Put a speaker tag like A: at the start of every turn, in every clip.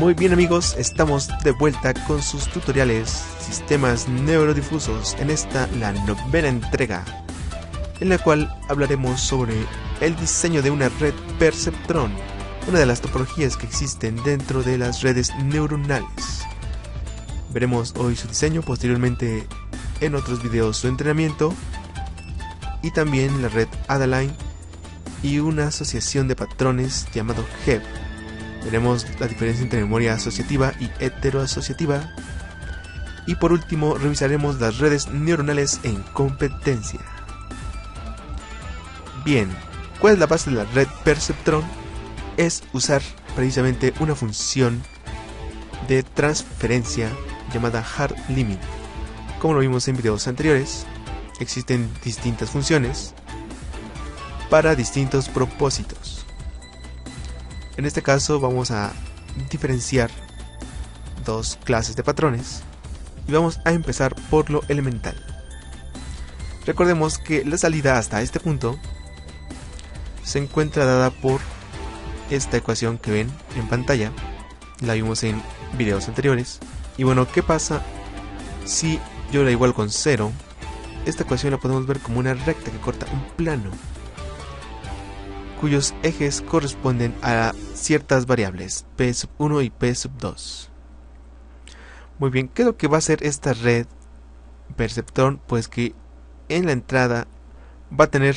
A: Muy bien amigos, estamos de vuelta con sus tutoriales Sistemas Neurodifusos en esta, la 9ª entrega, en la cual hablaremos sobre el diseño de una red perceptrón, una de las topologías que existen dentro de las redes neuronales. Veremos hoy su diseño, posteriormente en otros videos su entrenamiento, y también la red Adaline y una asociación de patrones llamado HEP. Veremos la diferencia entre memoria asociativa y heteroasociativa. Y por último revisaremos las redes neuronales en competencia. Bien, ¿cuál es la base de la red perceptrón? Es usar precisamente una función de transferencia llamada hard limit. Como lo vimos en videos anteriores, existen distintas funciones para distintos propósitos. En este caso vamos a diferenciar dos clases de patrones y vamos a empezar por lo elemental. Recordemos que la salida hasta este punto se encuentra dada por esta ecuación que ven en pantalla, la vimos en videos anteriores. Y bueno, ¿qué pasa si yo la igualo con 0? Esta ecuación la podemos ver como una recta que corta un plano cuyos ejes corresponden a ciertas variables P1 y P2. Muy bien, ¿qué es lo que va a hacer esta red perceptrón? Pues que en la entrada va a tener,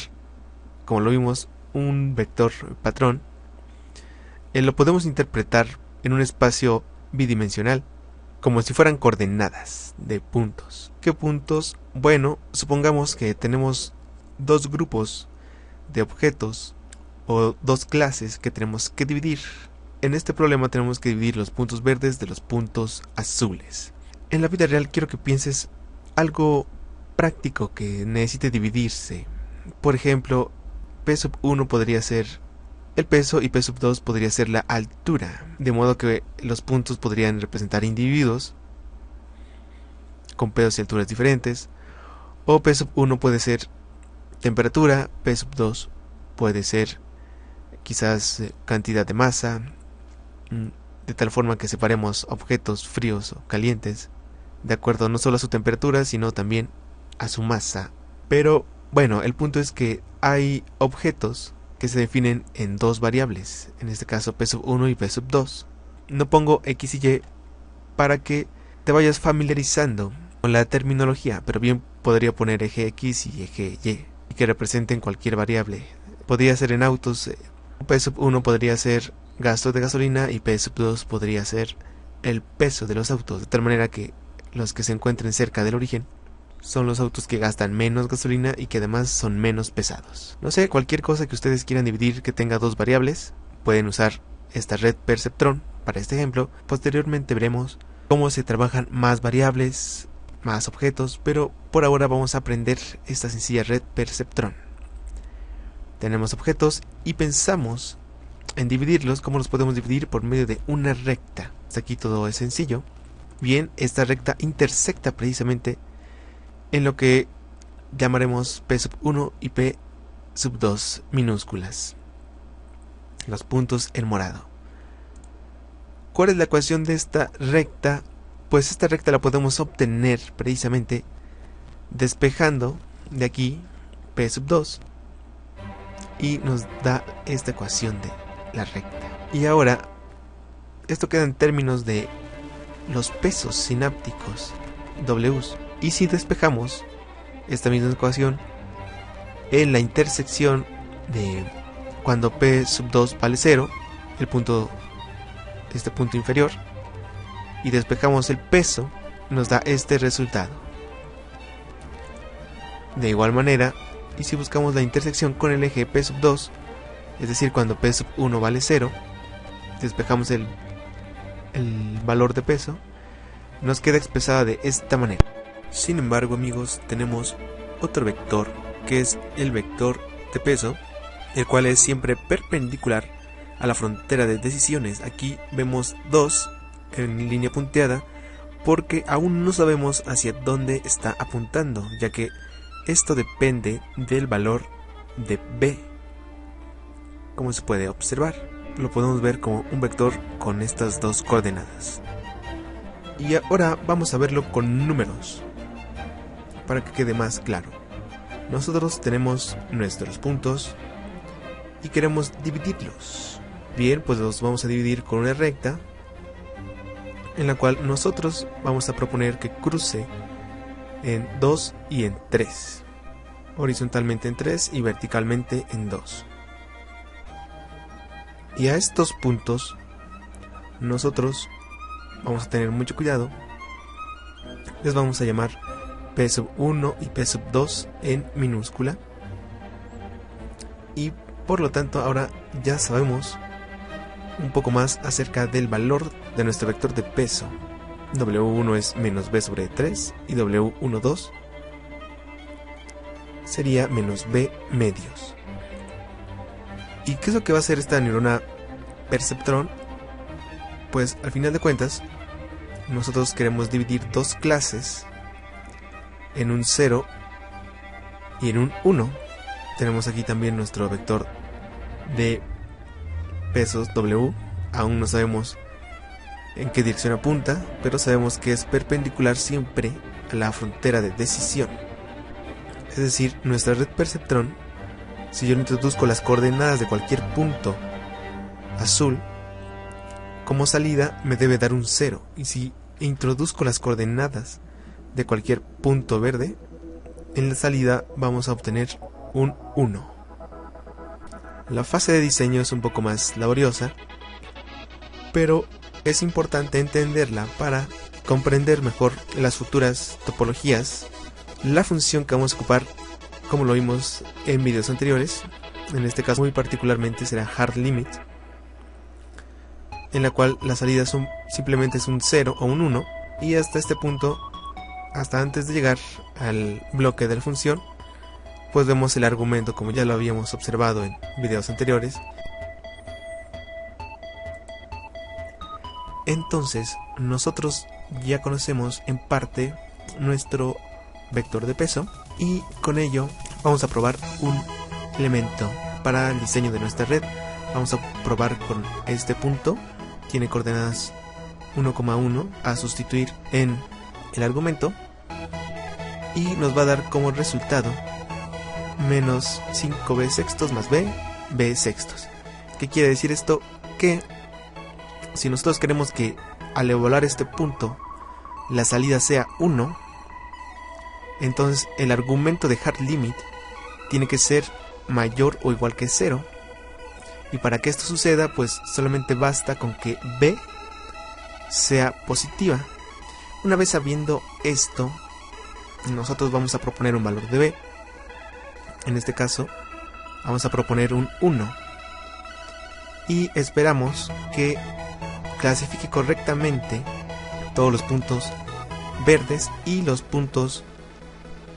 A: como lo vimos, un vector patrón. Lo podemos interpretar en un espacio bidimensional como si fueran coordenadas de puntos. ¿Qué puntos? Bueno, supongamos que tenemos dos grupos de objetos o dos clases que tenemos que dividir. En este problema tenemos que dividir los puntos verdes de los puntos azules. En la vida real quiero que pienses algo práctico que necesite dividirse. Por ejemplo, P1 podría ser el peso y P2 podría ser la altura, de modo que los puntos podrían representar individuos con pesos y alturas diferentes. O P1 puede ser temperatura, P2 puede ser quizás cantidad de masa, de tal forma que separemos objetos fríos o calientes de acuerdo no solo a su temperatura sino también a su masa. Pero bueno, el punto es que hay objetos que se definen en dos variables, en este caso P1 y P2. No pongo X y Y para que te vayas familiarizando con la terminología, pero bien podría poner eje X y eje Y que representen cualquier variable. Podría ser en autos, P1 podría ser gasto de gasolina y P2 podría ser el peso de los autos, de tal manera que los que se encuentren cerca del origen son los autos que gastan menos gasolina y que además son menos pesados. No sé, cualquier cosa que ustedes quieran dividir que tenga dos variables, pueden usar esta red perceptrón para este ejemplo. Posteriormente veremos cómo se trabajan más variables, más objetos, pero por ahora vamos a aprender esta sencilla red perceptrón. Tenemos objetos y pensamos en dividirlos. ¿Cómo los podemos dividir? Por medio de una recta. Hasta aquí todo es sencillo. Bien, esta recta intersecta precisamente en lo que llamaremos P1 y P2 minúsculas, los puntos en morado. ¿Cuál es la ecuación de esta recta? Pues esta recta la podemos obtener precisamente despejando de aquí P2 y nos da esta ecuación de la recta. Y ahora esto queda en términos de los pesos sinápticos Ws. Y si despejamos esta misma ecuación en la intersección de cuando P2 vale 0, este punto inferior, y despejamos el peso, nos da este resultado. De igual manera, y si buscamos la intersección con el eje P2, es decir, cuando P1 vale 0, despejamos el valor de peso, nos queda expresada de esta manera. Sin embargo, amigos, tenemos otro vector que es el vector de peso, el cual es siempre perpendicular a la frontera de decisiones. Aquí vemos 2 en línea punteada porque aún no sabemos hacia dónde está apuntando, ya que esto depende del valor de B, como se puede observar. lo podemos ver como un vector con estas dos coordenadas. Y ahora vamos a verlo con números, para que quede más claro. Nosotros tenemos nuestros puntos y queremos dividirlos. Bien, pues los vamos a dividir con una recta, en la cual nosotros vamos a proponer que cruce en 2 y en 3, horizontalmente en 3 y verticalmente en 2. Y a estos puntos nosotros vamos a tener mucho cuidado, les vamos a llamar P1 y P2 en minúscula, y por lo tanto ahora ya sabemos un poco más acerca del valor de nuestro vector de peso. W1 es menos B sobre 3 y W12 sería menos B medios. ¿Y qué es lo que va a hacer esta neurona perceptrón? Pues al final de cuentas nosotros queremos dividir dos clases en un 0 y en un 1. Tenemos aquí también nuestro vector de pesos W. Aún no sabemos en qué dirección apunta, pero sabemos que es perpendicular siempre a la frontera de decisión. Es decir, nuestra red perceptrón, si yo le introduzco las coordenadas de cualquier punto azul, como salida me debe dar un 0, y si introduzco las coordenadas de cualquier punto verde, en la salida vamos a obtener un 1. La fase de diseño es un poco más laboriosa, pero es importante entenderla para comprender mejor las futuras topologías. La función que vamos a ocupar, como lo vimos en videos anteriores, en este caso muy particularmente será hard limit, en la cual la salida simplemente es un 0 o un 1, y hasta este punto, hasta antes de llegar al bloque de la función, pues vemos el argumento como ya lo habíamos observado en videos anteriores. Entonces nosotros ya conocemos en parte nuestro vector de peso, y con ello vamos a probar un elemento para el diseño de nuestra red. Vamos a probar con este punto, tiene coordenadas 1,1 a sustituir en el argumento, y nos va a dar como resultado menos 5b sextos más b sextos. ¿Qué quiere decir esto? Que si nosotros queremos que al evaluar este punto la salida sea 1, entonces el argumento de hard limit tiene que ser mayor o igual que 0. Y para que esto suceda, pues solamente basta con que b sea positiva. Una vez sabiendo esto, nosotros vamos a proponer un valor de b. En este caso vamos a proponer un 1, y esperamos que clasifique correctamente todos los puntos verdes y los puntos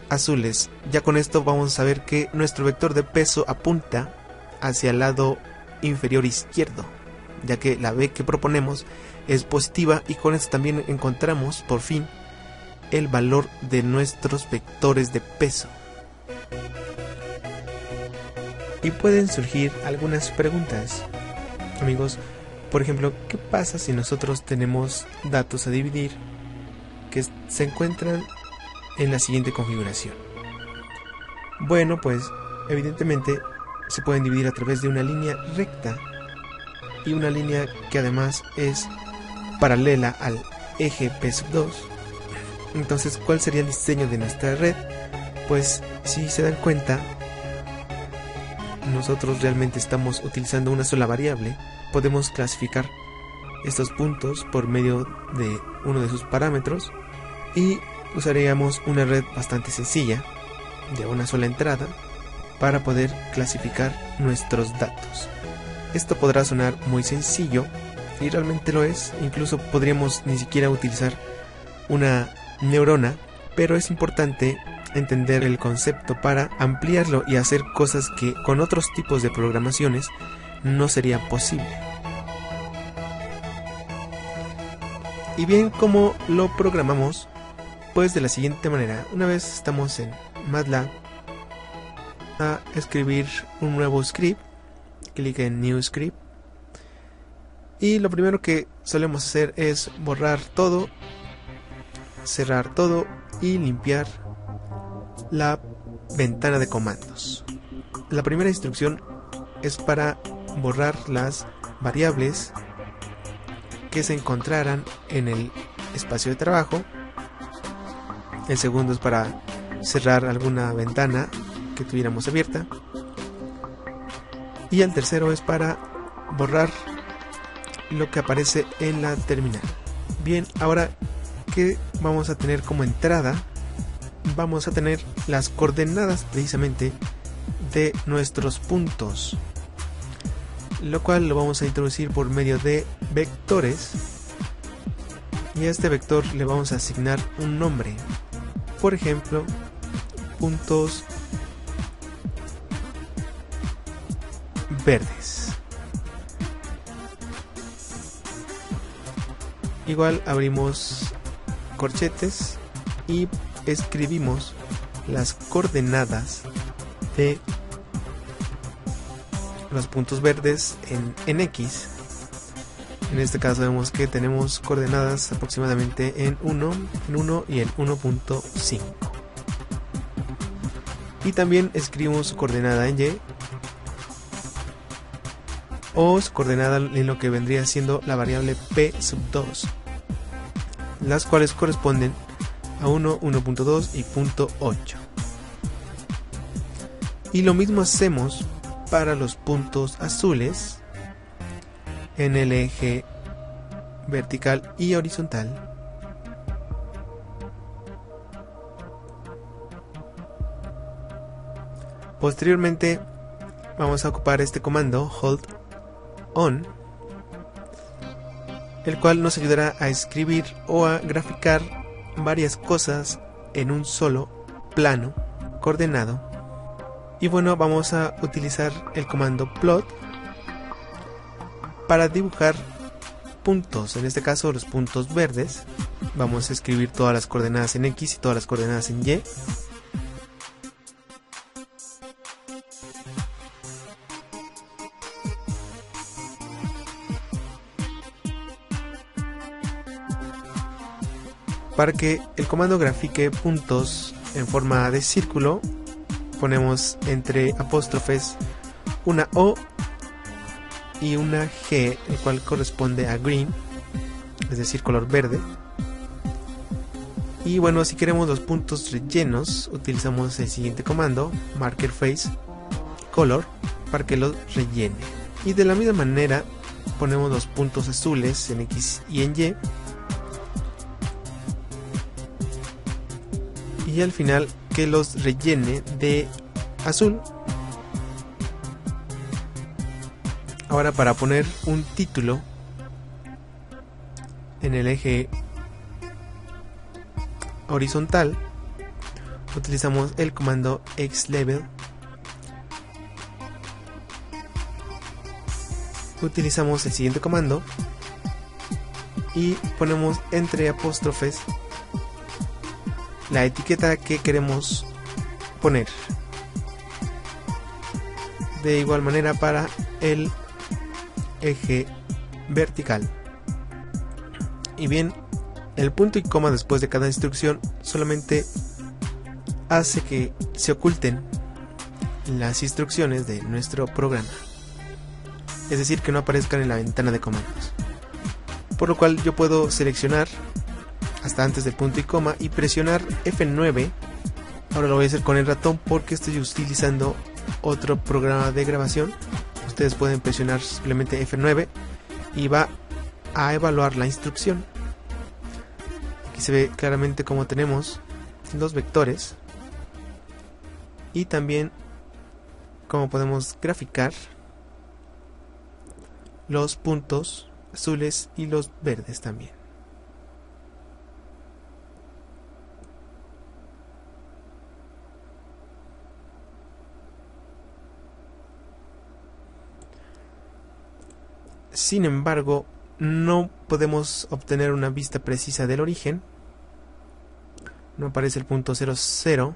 A: azules. Ya con esto vamos a saber que nuestro vector de peso apunta hacia el lado inferior izquierdo, ya que la B que proponemos es positiva, y con esto también encontramos por fin el valor de nuestros vectores de peso. Y pueden surgir algunas preguntas, amigos. Por ejemplo, ¿qué pasa si nosotros tenemos datos a dividir que se encuentran en la siguiente configuración? Bueno, pues evidentemente se pueden dividir a través de una línea recta, y una línea que además es paralela al eje P2. Entonces, ¿cuál sería el diseño de nuestra red? Pues si se dan cuenta, nosotros realmente estamos utilizando una sola variable. Podemos clasificar estos puntos por medio de uno de sus parámetros, y usaríamos una red bastante sencilla de una sola entrada para poder clasificar nuestros datos. Esto podrá sonar muy sencillo, y realmente lo es. Incluso podríamos ni siquiera utilizar una neurona, pero es importante entender el concepto para ampliarlo y hacer cosas que con otros tipos de programaciones no sería posible. Y bien, ¿cómo lo programamos? Pues de la siguiente manera. Una vez estamos en MATLAB, a escribir un nuevo script, clic en New Script, Y lo primero que solemos hacer es borrar todo, cerrar todo y limpiar la ventana de comandos. La primera instrucción es para borrar las variables que se encontraran en el espacio de trabajo. El segundo es para cerrar alguna ventana que tuviéramos abierta. Y el tercero es para borrar lo que aparece en la terminal. Bien, ahora, ¿qué vamos a tener como entrada? Vamos a tener las coordenadas precisamente de nuestros puntos, lo cual lo vamos a introducir por medio de vectores, y a este vector le vamos a asignar un nombre. Por ejemplo, puntos verdes. Igual abrimos corchetes y escribimos las coordenadas de los puntos verdes en X. En este caso vemos que tenemos coordenadas aproximadamente en 1 y en 1.5. Y también escribimos su coordenada en Y, o su coordenada en lo que vendría siendo la variable p2, las cuales corresponden a 1, 1.2 y .8. Y lo mismo hacemos para los puntos azules en el eje vertical y horizontal. Posteriormente vamos a ocupar este comando hold on, el cual nos ayudará a escribir o a graficar varias cosas en un solo plano coordenado. Y bueno, vamos a utilizar el comando plot para dibujar puntos, en este caso los puntos verdes. Vamos a escribir todas las coordenadas en X y todas las coordenadas en Y. Para que el comando grafique puntos en forma de círculo, ponemos entre apóstrofes una O y una G, el cual corresponde a green, es decir, color verde. Y bueno, si queremos los puntos rellenos, utilizamos el siguiente comando, marker face color, para que los rellene. Y de la misma manera ponemos los puntos azules en X y en Y. Y al final que los rellene de azul. Ahora, para poner un título en el eje horizontal, utilizamos el comando xlabel. Utilizamos el siguiente comando y ponemos entre apóstrofes la etiqueta que queremos poner. De igual manera para el eje vertical. Y bien, el punto y coma después de cada instrucción solamente hace que se oculten las instrucciones de nuestro programa, es decir, que no aparezcan en la ventana de comandos, por lo cual yo puedo seleccionar hasta antes del punto y coma y presionar F9. Ahora lo voy a hacer con el ratón porque estoy utilizando otro programa de grabación. Ustedes pueden presionar simplemente F9 y va a evaluar la instrucción. Aquí se ve claramente cómo tenemos los vectores y también cómo podemos graficar los puntos azules y los verdes también. Sin embargo, no podemos obtener una vista precisa del origen. No aparece el punto 00.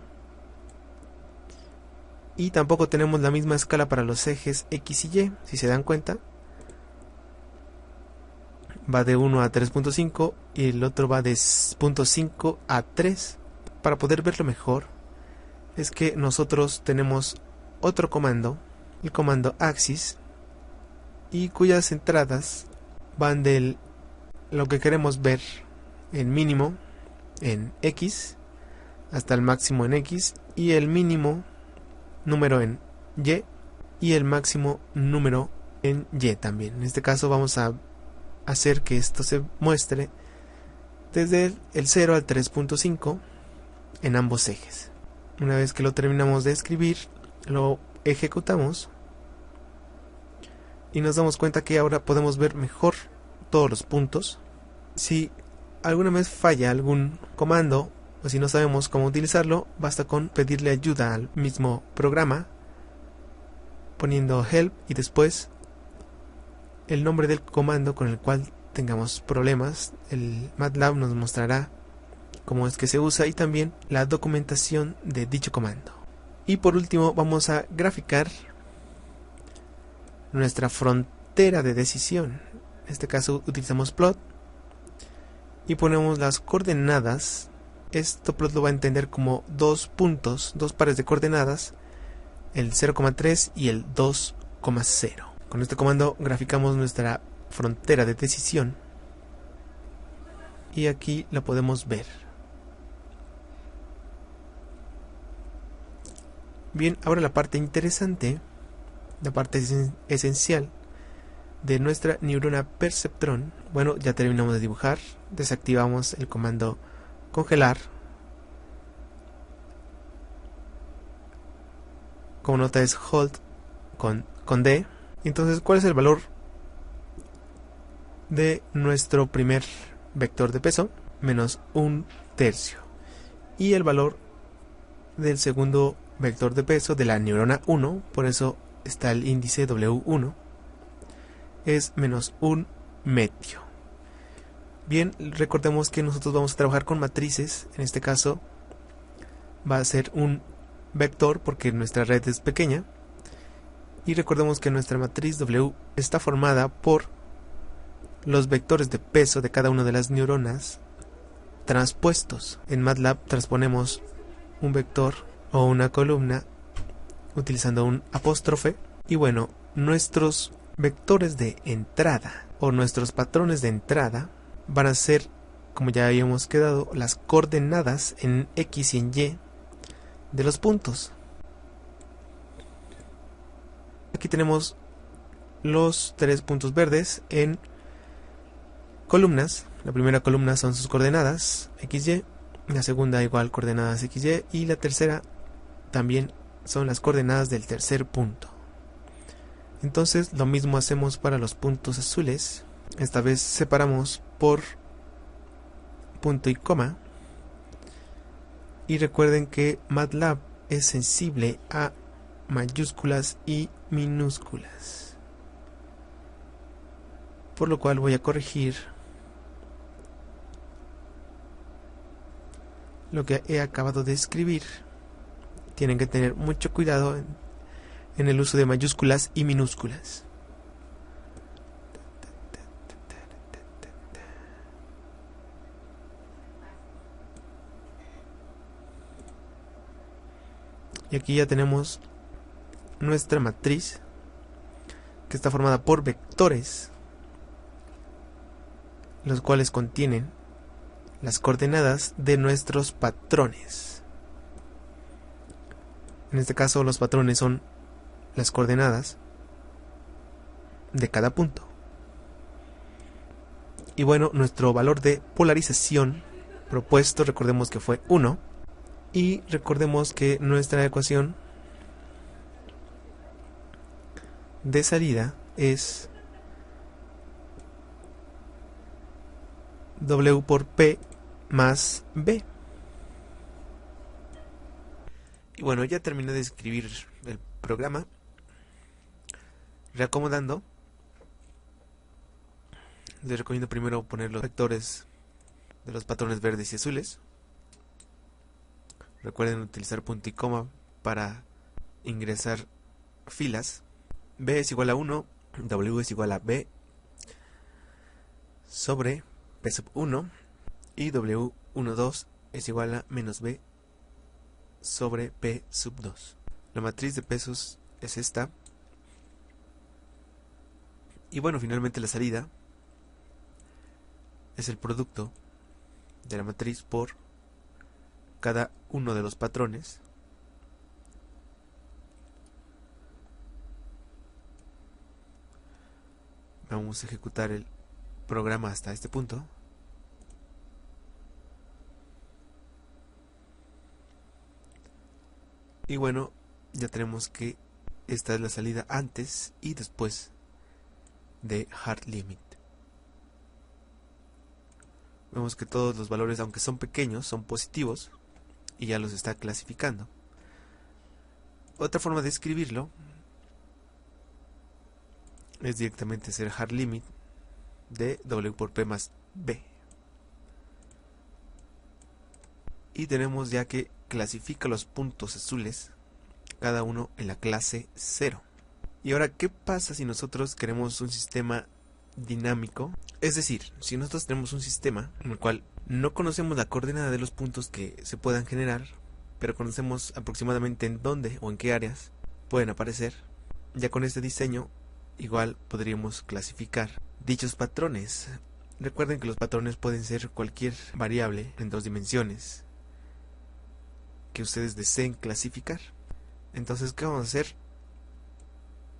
A: Y tampoco tenemos la misma escala para los ejes X y Y, si se dan cuenta. va de 1 a 3.5 y el otro va de 0.5 a 3. Para poder verlo mejor, es que nosotros tenemos otro comando, el comando axis, y cuyas entradas van de lo que queremos ver en mínimo en X hasta el máximo en X, y el mínimo número en Y y el máximo número en Y también. En este caso vamos a hacer que esto se muestre desde el 0 al 3.5 en ambos ejes. Una vez que lo terminamos de escribir, lo ejecutamos y nos damos cuenta que ahora podemos ver mejor todos los puntos. Si alguna vez falla algún comando o si no sabemos cómo utilizarlo, basta con pedirle ayuda al mismo programa poniendo help y después el nombre del comando con el cual tengamos problemas. El MATLAB nos mostrará cómo es que se usa y también la documentación de dicho comando. Y por último vamos a graficar nuestra frontera de decisión. En este caso utilizamos plot y ponemos las coordenadas. Esto plot lo va a entender como dos puntos, dos pares de coordenadas, el 0,3 y el 2,0. Con este comando graficamos nuestra frontera de decisión y aquí la podemos ver. Bien, ahora la parte interesante, la parte esencial de nuestra neurona perceptrón. Bueno, ya terminamos de dibujar, desactivamos el comando congelar. Como nota es hold con D. Entonces, ¿cuál es el valor de nuestro primer vector de peso? Menos 1/3. Y el valor del segundo vector de peso de la neurona 1, por eso está el índice W1, es menos 1/2. Bien, recordemos que nosotros vamos a trabajar con matrices. En este caso va a ser un vector porque nuestra red es pequeña. Y recordemos que nuestra matriz W está formada por los vectores de peso de cada una de las neuronas transpuestos. En MATLAB transponemos un vector o una columna utilizando un apóstrofe. Y bueno, nuestros vectores de entrada o nuestros patrones de entrada van a ser, como ya habíamos quedado, las coordenadas en X y en Y de los puntos. Aquí tenemos los 3 puntos verdes en columnas. La primera columna son sus coordenadas XY, la segunda igual coordenadas XY y la tercera también son las coordenadas del tercer punto. Entonces lo mismo hacemos para los puntos azules. Esta vez separamos por punto y coma. Y recuerden que MATLAB es sensible a mayúsculas y minúsculas, por lo cual voy a corregir lo que he acabado de escribir. Tienen que tener mucho cuidado en el uso de mayúsculas y minúsculas. Y aquí ya tenemos nuestra matriz, que está formada por vectores, los cuales contienen las coordenadas de nuestros patrones. En este caso los patrones son las coordenadas de cada punto. Y bueno, nuestro valor de polarización propuesto, recordemos que fue 1. Y recordemos que nuestra ecuación de salida es W por P más B. Y bueno, ya terminé de escribir el programa. Reacomodando, les recomiendo primero poner los vectores de los patrones verdes y azules. Recuerden utilizar punto y coma para ingresar filas. B es igual a 1, W es igual a B, sobre P sub 1 y W12 es igual a menos B sobre P sub 2. La matriz de pesos es esta. Y bueno, finalmente la salida es el producto de la matriz por cada uno de los patrones. Vamos a ejecutar el programa hasta este punto. Y bueno, ya tenemos que esta es la salida antes y después de hard limit. Vemos que todos los valores, aunque son pequeños, son positivos y ya los está clasificando. Otra forma de escribirlo es directamente hacer hard limit de W por P más B. Y tenemos ya que clasifica los puntos azules, cada uno en la clase 0. Y ahora, ¿qué pasa si nosotros queremos un sistema dinámico? Es decir, si nosotros tenemos un sistema en el cual no conocemos la coordenada de los puntos que se puedan generar, pero conocemos aproximadamente en dónde o en qué áreas pueden aparecer, ya con este diseño igual podríamos clasificar dichos patrones. Recuerden que los patrones pueden ser cualquier variable en 2 dimensiones que ustedes deseen clasificar. Entonces, ¿qué vamos a hacer?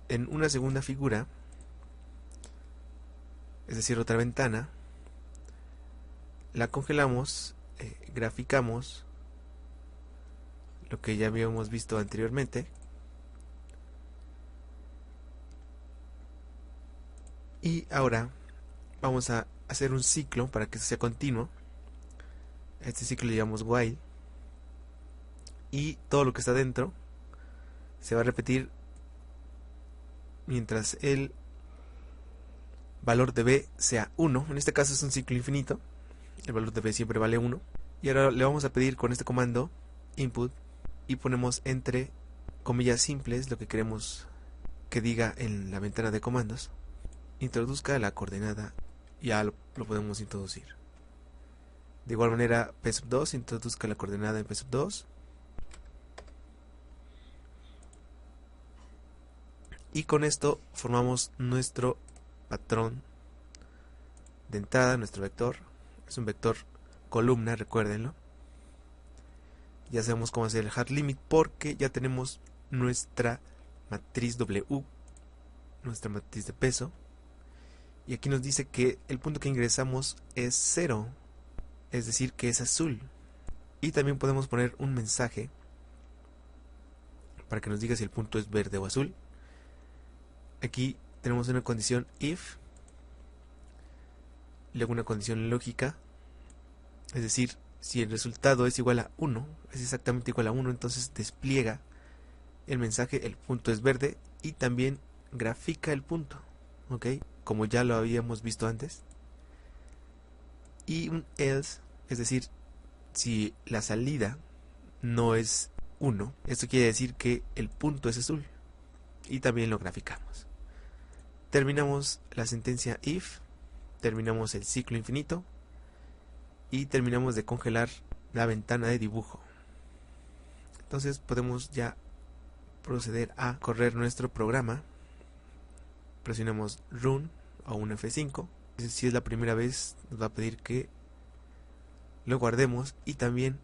A: En una segunda figura, es decir, otra ventana, la congelamos, graficamos lo que ya habíamos visto anteriormente, y ahora vamos a hacer un ciclo para que sea continuo. Este ciclo le llamamos while, y todo lo que está dentro se va a repetir mientras el valor de B sea 1. En este caso es un ciclo infinito, el valor de B siempre vale 1. Y ahora le vamos a pedir con este comando input y ponemos entre comillas simples lo que queremos que diga en la ventana de comandos. Introduzca la coordenada, ya lo podemos introducir. De igual manera, P sub 2, introduzca la coordenada en P sub 2. Y con esto formamos nuestro patrón de entrada, nuestro vector. Es un vector columna, recuérdenlo. Ya sabemos cómo hacer el hard limit porque ya tenemos nuestra matriz W, nuestra matriz de peso. Y aquí nos dice que el punto que ingresamos es 0, es decir, que es azul. Y también podemos poner un mensaje para que nos diga si el punto es verde o azul. Aquí tenemos una condición if, luego una condición lógica, es decir, si el resultado es igual a 1, es exactamente igual a 1, entonces despliega el mensaje, el punto es verde, y también grafica el punto, ¿ok? Como ya lo habíamos visto antes. Y un else, es decir, si la salida no es 1, esto quiere decir que el punto es azul, y también lo graficamos. Terminamos la sentencia if, terminamos el ciclo infinito y terminamos de congelar la ventana de dibujo. Entonces podemos ya proceder a correr nuestro programa. Presionamos run o un F5. Si es la primera vez, nos va a pedir que lo guardemos, y también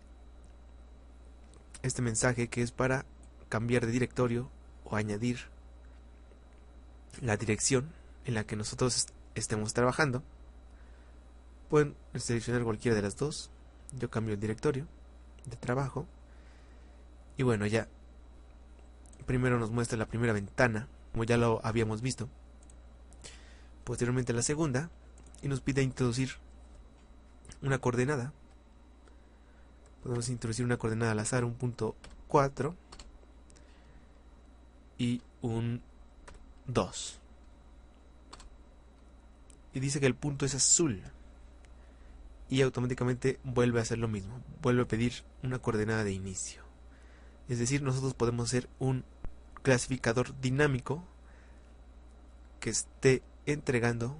A: este mensaje que es para cambiar de directorio o añadir la dirección en la que nosotros estemos trabajando. Pueden seleccionar cualquiera de las dos. Yo cambio el directorio de trabajo. Y bueno, ya primero nos muestra la primera ventana, como ya lo habíamos visto. Posteriormente la segunda, y nos pide introducir una coordenada. Podemos introducir una coordenada al azar, un punto 4 y un 2. Y dice que el punto es azul. Y automáticamente vuelve a hacer lo mismo. Vuelve a pedir una coordenada de inicio. Es decir, nosotros podemos hacer un clasificador dinámico que esté entregando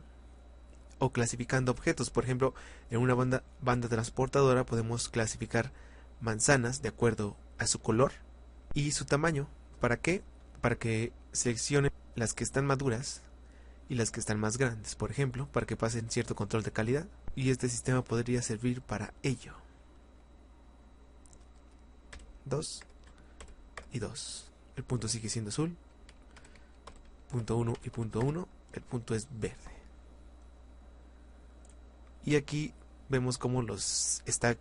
A: o clasificando objetos. Por ejemplo, en una banda transportadora podemos clasificar manzanas de acuerdo a su color y su tamaño. ¿Para qué? Para que seleccione las que están maduras y las que están más grandes, por ejemplo, para que pasen cierto control de calidad. Y este sistema podría servir para ello. 2 y 2. El punto sigue siendo azul. Punto 1 y punto 1. El punto es verde. Y aquí vemos cómo los está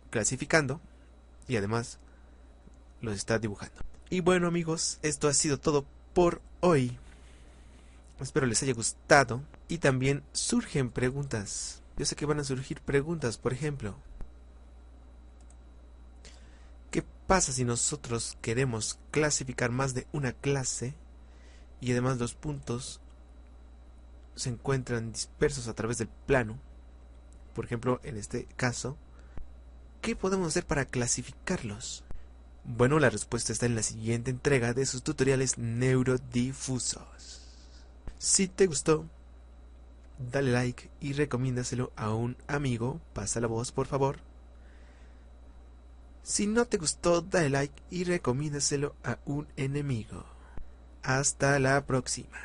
A: clasificando y además los está dibujando. Y bueno, amigos, esto ha sido todo por hoy. Espero les haya gustado. Y también surgen preguntas. Yo sé que van a surgir preguntas, por ejemplo, ¿qué pasa si nosotros queremos clasificar más de una clase y además los puntos se encuentran dispersos a través del plano? Por ejemplo, en este caso, ¿qué podemos hacer para clasificarlos? Bueno, la respuesta está en la siguiente entrega de sus tutoriales neurodifusos. Si te gustó, dale like y recomiéndaselo a un amigo. Pasa la voz, por favor. Si no te gustó, dale like y recomiéndaselo a un enemigo. Hasta la próxima.